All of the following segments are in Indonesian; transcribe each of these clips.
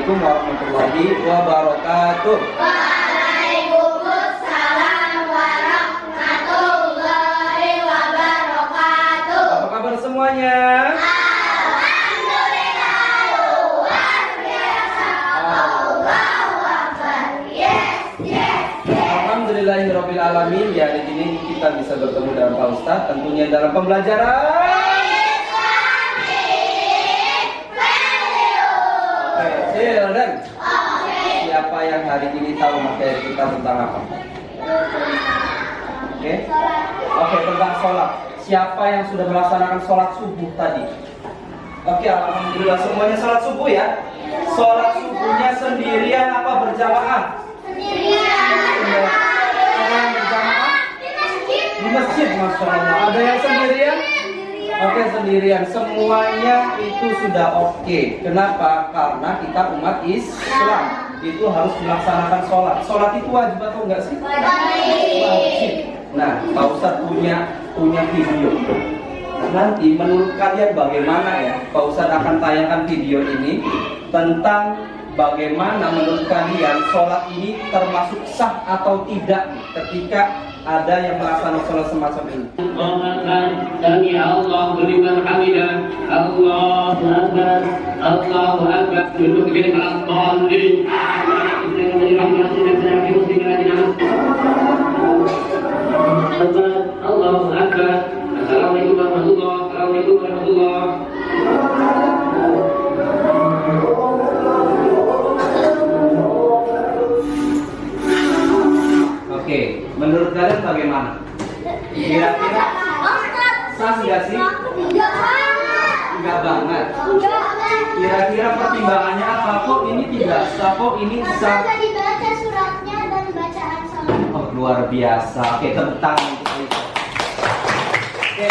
Assalamualaikum warahmatullahi wabarakatuh. Waalaikumsalam warahmatullahi wabarakatuh. Apa kabar semuanya? Alhamdulillah, luar biasa. Allahu Akbar. Yes, yes, yes. Alhamdulillahirabbil alamin. Ya, di sini kita bisa bertemu dengan Pak Ustadz, tentunya dalam pembelajaran. Dan siapa yang hari ini tahu materi kita tentang apa? Oke, tentang sholat. Siapa yang sudah melaksanakan sholat subuh tadi? Oke, alhamdulillah semuanya sholat subuh ya. Sholat subuhnya sendirian apa berjamaah? Sendirian. Ada yang berjamaah? Di masjid, masya Allah. Ada yang sendirian? Oke, sendirian. Semuanya itu sudah oke. Kenapa? Karena kita umat Islam itu harus melaksanakan sholat. Sholat itu wajib atau enggak sih? Wajib. Nah, Pak Ustadz punya video. Nanti menurut kalian bagaimana ya? Pak Ustadz akan tayangkan video ini tentang bagaimana menurut kalian sholat ini termasuk sah atau tidak ketika ada yang melaksanakan sholat semacam ini. Sami Allah liman hamidah. Allahu akbar. Allahu akbar. Duduk di atas tali. Allahu akbar. Assalamualaikum warahmatullahi wabarakatuh. Oke, menurut kalian bagaimana? Kira-kira sah nggak sih? Enggak banget. Kira-kira pertimbangannya apa? Kok ini tidak sah? Kok ini sah? Tadi baca suratnya dan bacaan salat. Oh, luar biasa. Oke, tepuk tangan untuk itu. Oke,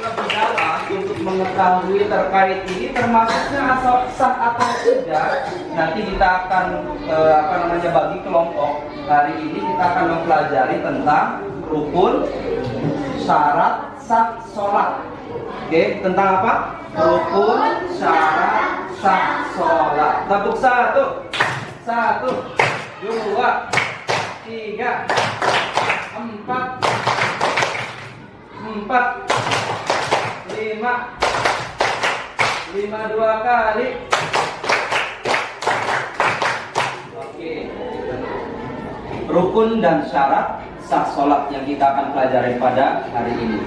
lebih dalam untuk mengetahui terkait ini termasuknya asal sah atau tidak. Nanti kita akan bagi kelompok. Hari ini kita akan mempelajari tentang rukun, syarat, sah sholat. Oke, tentang apa? Rukun, syarat, sah sholat. Tepuk satu, dua, tiga, empat, lima dua kali. Oke. Rukun dan syarat sah sholat yang kita akan pelajari pada hari ini.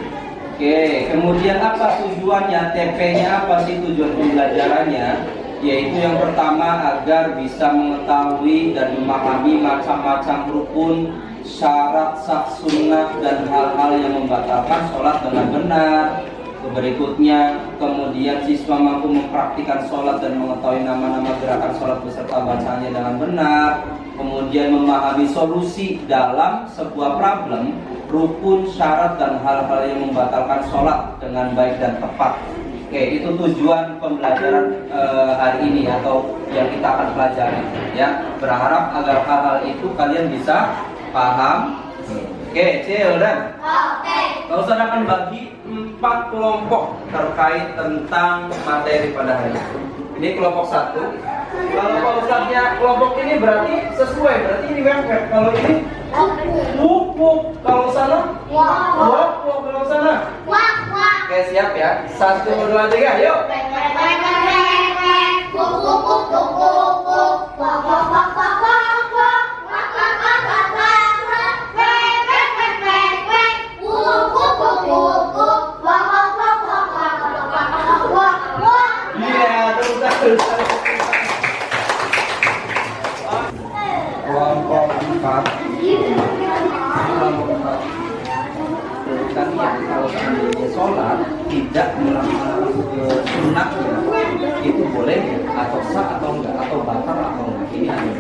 Oke, kemudian apa tujuannya? TP-nya apa sih tujuan pembelajarannya? Yaitu yang pertama agar bisa mengetahui dan memahami macam-macam rukun, syarat, sah sunnah dan hal-hal yang membatalkan sholat dengan benar. Berikutnya, kemudian siswa mampu mempraktikkan sholat dan mengetahui nama-nama gerakan sholat beserta bacaannya dengan benar. Kemudian memahami solusi dalam sebuah problem, rukun, syarat, dan hal-hal yang membatalkan sholat dengan baik dan tepat. Oke, itu tujuan pembelajaran hari ini atau yang kita akan pelajari. Ya, berharap agar hal-hal itu kalian bisa paham. Oke, children. Pak Ustadz akan bagi 4 kelompok terkait tentang materi pada hari ini. Ini kelompok 1. Kalau Pak Ustadznya kelompok ini berarti sesuai, berarti ini wek-wek. Kalau ini wuk-wuk. Kalau sana wak-wuk. Kalau sana oke, siap ya. 1, 2, 3, yuk. Kelompok 4. Kalian kalau seandainya sholat tidak melaksanakan sunnahnya, itu boleh atau sah atau enggak, atau batal atau enggak. Ini ada.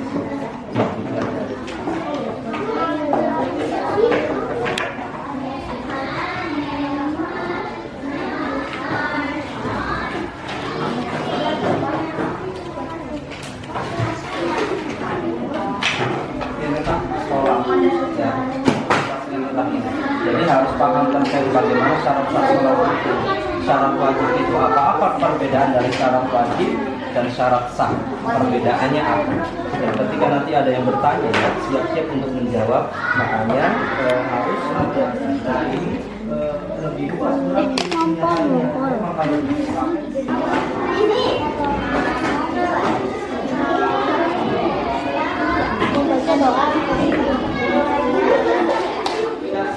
Jadi harus paham tentang bagaimana syarat sah sholat itu. Syarat wajib itu apa perbedaan dari syarat wajib dan syarat sah. Perbedaannya apa? Dan ketika nanti ada yang bertanya, siap-siap untuk menjawab. Makanya harus ada lebih luas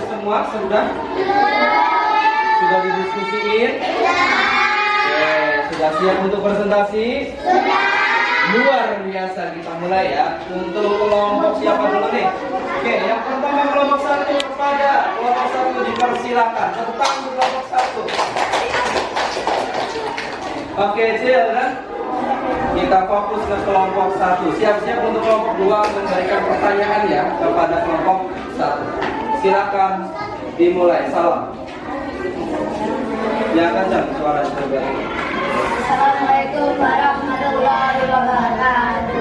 semua sudah didiskusiin? Sudah siap untuk presentasi? Luar biasa, kita mulai ya. Untuk kelompok siapa dulu nih? Oke, yang pertama kelompok 1 kepada kelompok 1 dipersilakan tentang kelompok 1. Oke, silakan. Kita fokus ke kelompok 1. Siap-siap untuk kelompok 2 memberikan pertanyaan ya kepada kelompok 1. Silakan dimulai. Salam. Ya kencang suara juga. Assalamualaikum warahmatullahi wabarakatuh.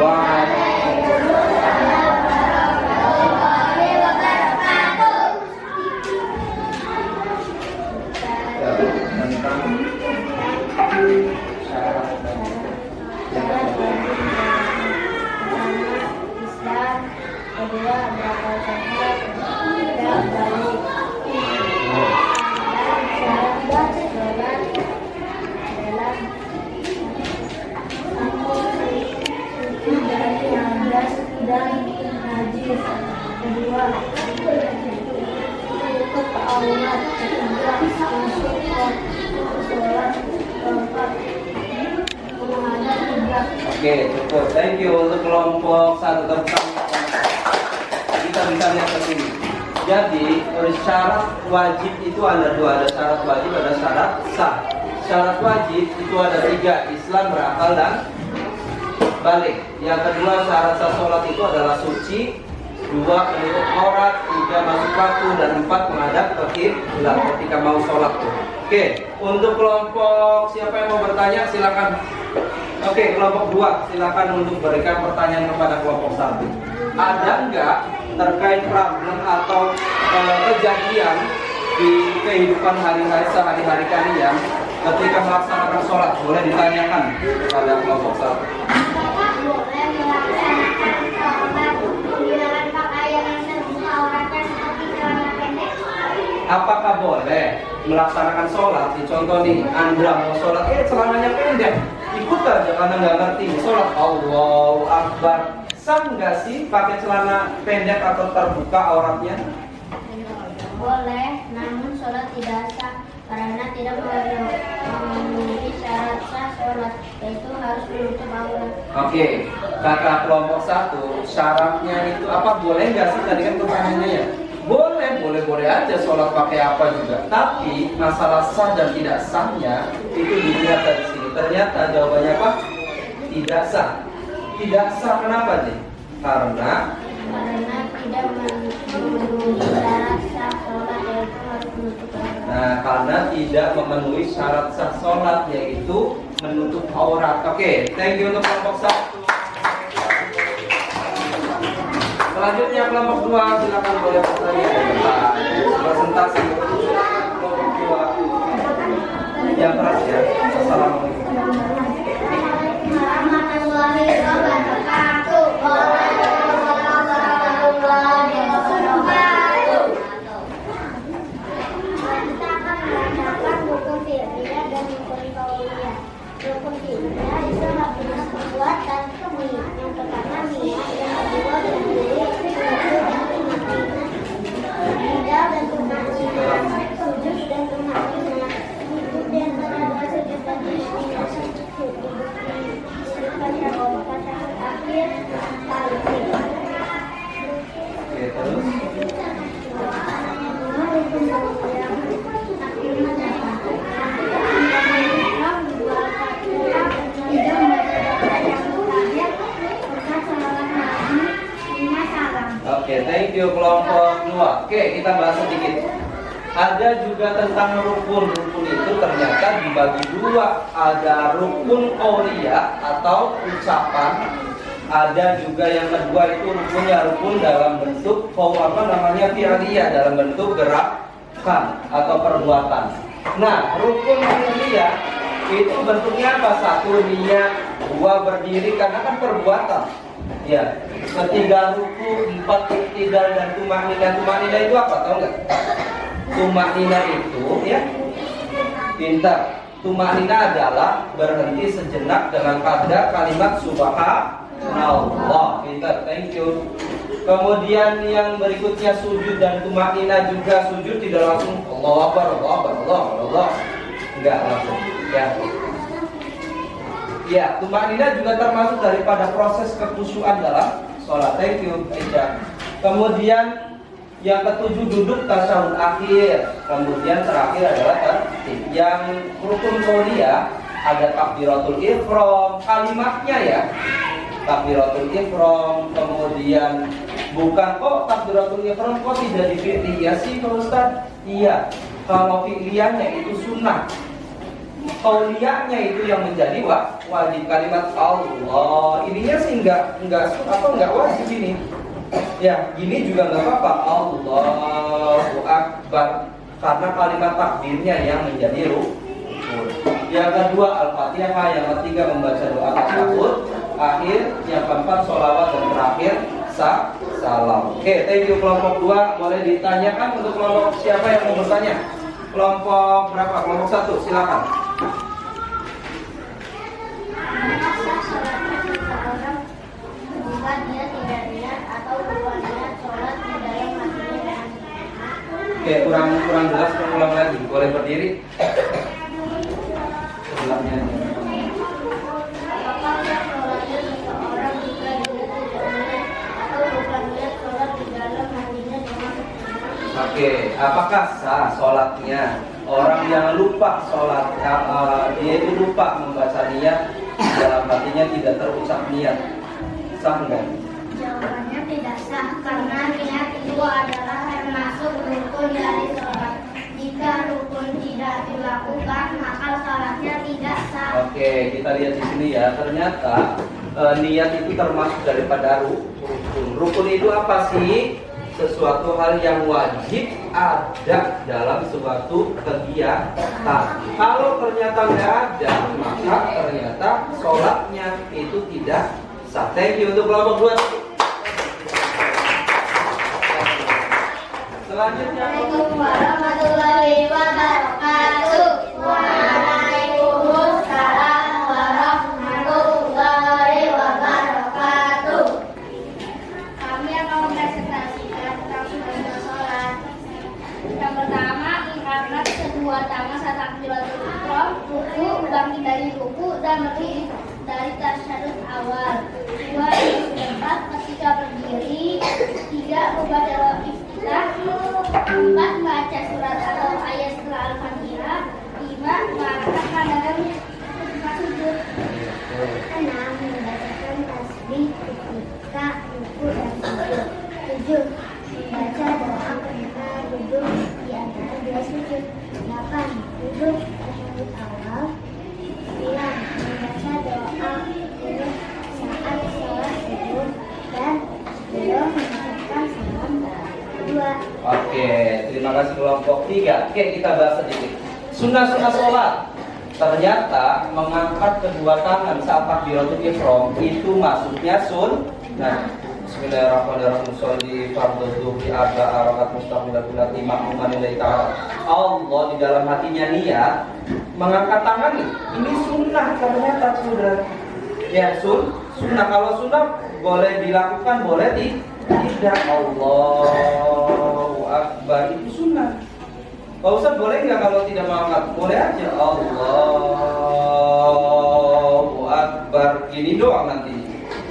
Islam, kedua berakal sehat, ketiga balik. Dan najis. Kedua, tutup aurat. Ketiga, masuk sholat. Keempat, menghadap kiblat. Oke, cukup. Thank you untuk kelompok 1 tentang kita bisa lihat ke sini. Jadi syarat wajib itu ada 2, ada syarat wajib, ada syarat sah. Syarat wajib itu ada 3, Islam, berakal, dan balik. Yang kedua syarat sah sholat itu adalah suci, 2 menutup aurat, 3 masuk waktu, dan 4 menghadap ke kiblat ketika mau sholat tuh. Oke, untuk kelompok siapa yang mau bertanya silakan. Oke, kelompok 2 silakan untuk berikan pertanyaan kepada kelompok 1. Ada enggak terkait problem atau kejadian di kehidupan sehari-hari kalian ketika melaksanakan sholat? Boleh ditanyakan kepada kelompok 1. Apakah boleh melaksanakan sholat menggunakan pakaian yang terbuka auratnya seperti celana pendek? Apakah boleh melaksanakan sholat? Contoh nih, Anda mau sholat, celananya pendek, ikut aja karena nggak ngerti sholat. Allahu Akbar. Sah nggak sih pakai celana pendek atau terbuka auratnya? Boleh, namun sholat tidak sah karena tidak memenuhi syarat sah sholat, yaitu harus menutup aurat. Oke, kata kelompok 1, syaratnya itu apa? Boleh nggak sih? Tadi kan pertanyaannya ya. Boleh aja sholat pakai apa juga. Tapi masalah sah dan tidak sahnya itu dilihat dari sini. Ternyata jawabannya apa? Tidak sah. Tidak sah kenapa nih? Karena tidak memenuhi syarat sah sholat, yaitu harus menutup aurat. Nah, karena tidak memenuhi syarat sah sholat, yaitu menutup aurat. Oke, thank you untuk kelompok 1. Selanjutnya kelompok 2, silakan boleh bertanya. Presentasi kelompok 2. Yang keras ya. Assalamualaikum. Warahmatullahi wabarakatuh. Warahmatullahi wabarakatuh. Kita akan membacakan rukun fi'liyah dan rukun qauliyah. Rukun fi'liyah itu rukun perbuatan kami. Yang pertama niat, yang kedua berdiri, yang ketiga tidak dan tumakninah, sujud dan tumakninah. Sujud di antara 2 sujud tadi tidak sujud. Akhir talqin. Oke, terus Oke, thank you kelompok 2. Oke, kita bahas sedikit. Ada juga tentang rukun. Rukun itu ternyata dibagi 2. Ada rukun qauliyah atau ucapan. Ada juga yang kedua itu rukun dalam bentuk fi'liyah, dalam bentuk gerakan atau perbuatan. Nah, rukun qauliyah itu bentuknya apa? 1 niat, 2 2 berdiri karena kan perbuatan. Ya, 3 ruku, 4 iktidal dan tumanina. Tumanina itu apa? Tahu nggak? Tumanina itu ya, pintar. Tumanina adalah berhenti sejenak dengan pada kalimat subhanallah. Pintar, thank you. Kemudian yang berikutnya sujud dan tumanina juga sujud tidak langsung Allahu Akbar, Allahu Akbar, Allah. Enggak langsung. Ya. Ya, tumanina juga termasuk daripada proses kekhusyuan dalam sholat. Thank you, Aisyah. Kemudian yang ketujuh duduk tasyahud akhir. Kemudian terakhir adalah tertib. Yang rukun qauliyah ada takbiratul ihram, kalimatnya ya. Takbiratul ihram, kemudian bukan kok takbiratul ihram kok tidak di fi'li ya sih Pak Ustaz? Iya. Kalau fi'liyahnya itu sunnah. Qauliyahnya itu yang menjadi wajib kalimat Allah. Ininya sih enggak wajib ini. Ya, gini juga nggak apa-apa. Allahu Akbar. Karena kalimat takbirnya yang menjadi rukun. Yang kedua Al-Fatihah, yang ketiga membaca doa tasyahud akhir, yang keempat sholawat dan terakhir salam. Oke, thank you kelompok 2. Boleh ditanyakan untuk kelompok siapa yang mau bertanya? Kelompok berapa? Kelompok 1, silakan. Jika dia tidak niat atau lupa niat sholat di dalam hatinya. Oke, kurang jelas, ulang lagi. Boleh berdiri? Sebelahnya. Apakah sholatnya seseorang jika dia tidak niat atau lupa niat sholat di dalam hatinya dengan Oke, apakah sah sholatnya? Orang yang lupa sholat, dia itu lupa membaca niat, dalam hatinya tidak terucap niat, sah enggak? Jawabannya tidak sah karena niat itu adalah termasuk rukun dari sholat. Jika rukun tidak dilakukan maka sholatnya tidak sah. Oke, kita lihat di sini ya. Ternyata niat itu termasuk daripada rukun. Rukun itu apa sih? Sesuatu hal yang wajib ada dalam suatu kegiatan. Kalau ternyata nggak ada, maka ternyata sholatnya itu tidak sah. Thank you untuk kelompok 2. Selanjutnya Assalamualaikum warahmatullahi wabarakatuh. Waalaikumsalam warahmatullahi wabarakatuh. Kami akan mempresentasikan tentang sunnah sholat. Yang pertama, mengangkat kedua tangan saat takbiratul ihram, ruku, bangkit dari ruku dan berdiri dari tasyahud awal. 2. Tempat ketika berdiri. 3. Membaca doa iftitah. 4. Baca surat atau ayat setelah Al-Fatihah. 5. Mengangkat pandangan ketika sujud. 6. Membacakan tasbih ketika ruku dan sujud. 7. Membaca doa ketika duduk di antara dua sujud. 8. Duduk tasyahud awal. 9. Membaca doa kunut saat sholat subuh dan belum mengucapkan salam kedua. Oke, terima kasih kelompok 3. Oke, kita bahas sedikit. Sunnah-sunnah sholat. Ternyata mengangkat kedua tangan saat takbiratul ihram itu maksudnya sunnah. Bismillahirrahmanirrahim. Sholli fardhu dzuhri arba'a rakaat mustaqbilatul ma'muman lillahi ta'ala. Allah di dalam hatinya niat mengangkat tangan ini sunnah ternyata sudah. Ya, sunnah. Kalau sunnah boleh dilakukan, boleh tidak. Allahu Akbar itu sunnah. Pak Ustaz boleh nggak kalau tidak mengangkat? Boleh aja. Allahu Akbar. Gini doang nanti.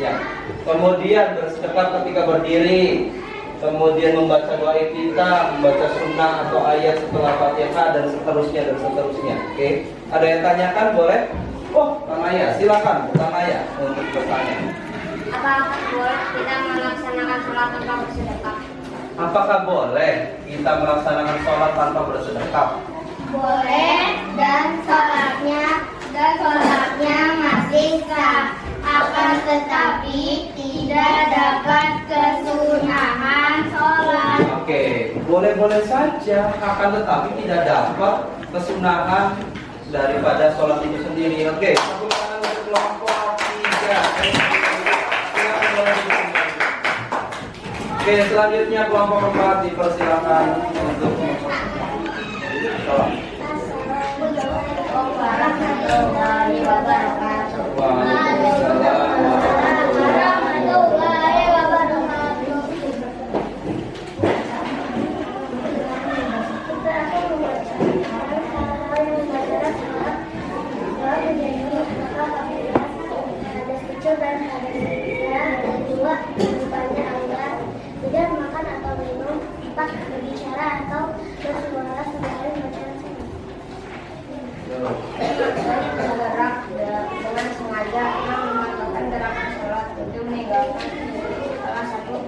Ya. Kemudian bersedekah ketika berdiri. Kemudian membaca doa iftitah, membaca sunnah atau ayat setelah Fatihah dan seterusnya. Oke. Ada yang tanyakan boleh? Oh, Kang Aya, silakan Kang Aya untuk bertanya. Apakah boleh kita melaksanakan sholat tanpa bersedekah? Apakah boleh kita melaksanakan sholat tanpa bersedekah? Boleh dan sholatnya masih sah. Akan tetapi tidak dapat kesunahan sholat. Oke, boleh-boleh saja. Akan tetapi tidak dapat kesunahan daripada sholat itu sendiri. Oke, tepuk tangan untuk kelompok Ya. Oke, selanjutnya kelompok 4 dipersilakan untuk sholat. Assalamualaikum warahmatullahi wabarakatuh. Waalaikumsalam warahmatullahi wabarakatuh. Kecil dan ada dua rupanya Allah tidak makan atau minum, 4 berbicara atau bersuara sambil bacaan sunnah. Bergerak dengan sengaja, 6 memantapkan gerakan sholat, 7 meninggalkan salah satu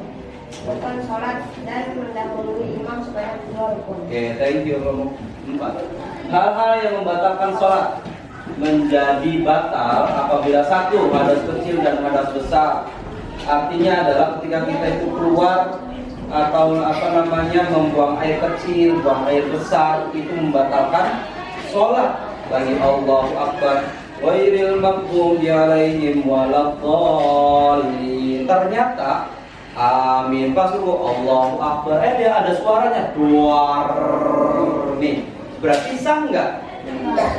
rukun sholat dan mendahului imam sebanyak 2 rukun. Oke, thank you. 4. Hal-hal yang membatalkan sholat menjadi batal apabila 1 hadas kecil dan hadas besar. Artinya adalah ketika kita itu keluar atau membuang air kecil, buang air besar, itu membatalkan sholat. Bagi Allahu Akbar, ghairil maghdubi alaihim waladdallin. Ternyata amin pas Allahu Akbar, dia ada suaranya duar nih. Berarti sah nggak? Tidak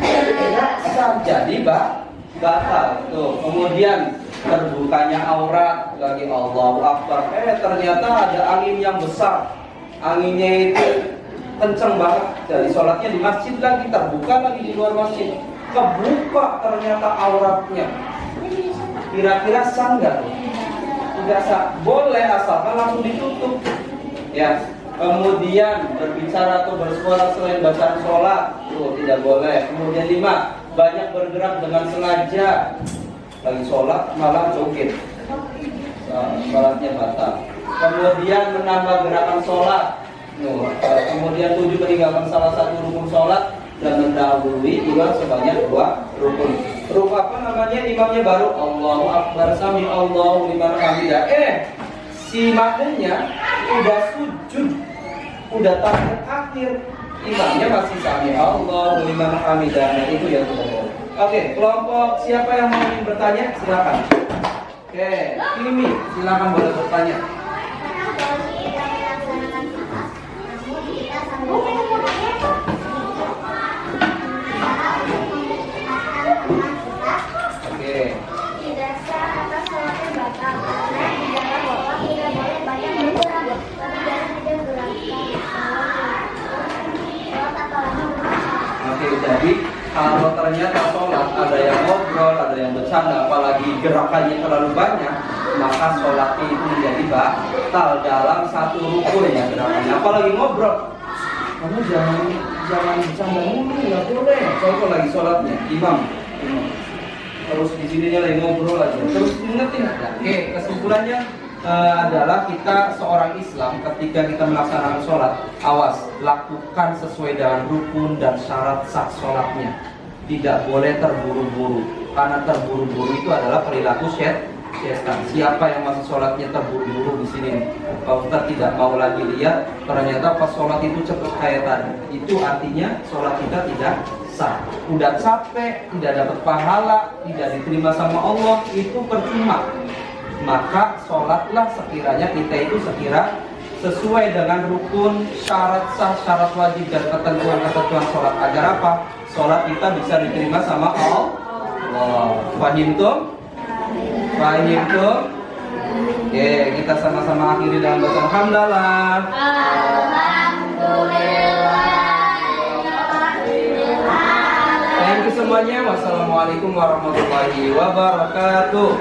sah. Jadi batal. Tuh. Kemudian terbukanya aurat bagi Allahu Akbar. Ternyata ada angin yang besar. Anginnya itu kenceng banget. Jadi sholatnya di masjid lagi, terbuka lagi di luar masjid. Kebuka ternyata auratnya. Kira-kira sah nggak? Tidak sah. Boleh asalkan langsung ditutup. Ya. Kemudian berbicara atau bersuara selain bacaan sholat, tidak boleh. Kemudian 5, banyak bergerak dengan sengaja. Lagi sholat malah joget, sholatnya batal. Kemudian menambah gerakan sholat. Kemudian 7, meninggalkan salah satu rukun sholat dan mendahului imam sebanyak 2 rukun. Imamnya baru Allahu Akbar, sami Allahu liman hamidah. Si makmumnya udah sujud, udah tahiyat akhir, imamnya masih sami Allahu liman hamidah. Nah, itu yang tidak boleh. Oke, kelompok siapa yang mau ingin bertanya? Silakan. Oke, Kimi, silakan boleh bertanya. Oke. Tidak sah atas sholatnya batal karena di dalam waktu tidak boleh banyak bergerak, tapi jangan tidak gerakan sholat apalagi berbicara. Oke, jadi kalau ternyata sholat ada yang ngobrol, ada yang bercanda, apalagi gerakannya terlalu banyak, maka sholatnya itu menjadi batal dalam 1 rukun ya gerakannya. Apalagi ngobrol, kamu jangan bercanda mulu, nggak boleh. Kalau lagi sholatnya, imam. Terus di sininya lagi ngobrol aja. Terus ingetin. Oke, kesimpulannya adalah kita seorang Islam ketika kita melaksanakan sholat, awas, lakukan sesuai dengan rukun dan syarat sah sholatnya. Tidak boleh terburu-buru, karena terburu-buru itu adalah perilaku syaitan. Siapa yang masih sholatnya terburu-buru di sini? Kalau kita tidak mau lagi lihat, ternyata pas sholat itu cepat kayak tadi. Itu artinya sholat kita tidak sah. Udah capek, tidak dapat pahala, tidak diterima sama Allah, itu percuma. Maka sholatlah sekiranya kita itu sesuai dengan rukun, syarat sah, syarat wajib dan ketentuan sholat. Agar apa? Sholat kita bisa diterima sama Allah. Fahim tuh? Oke, kita sama-sama akhiri dengan bacaan hamdalah. Thank you semuanya. Wassalamualaikum warahmatullahi wabarakatuh.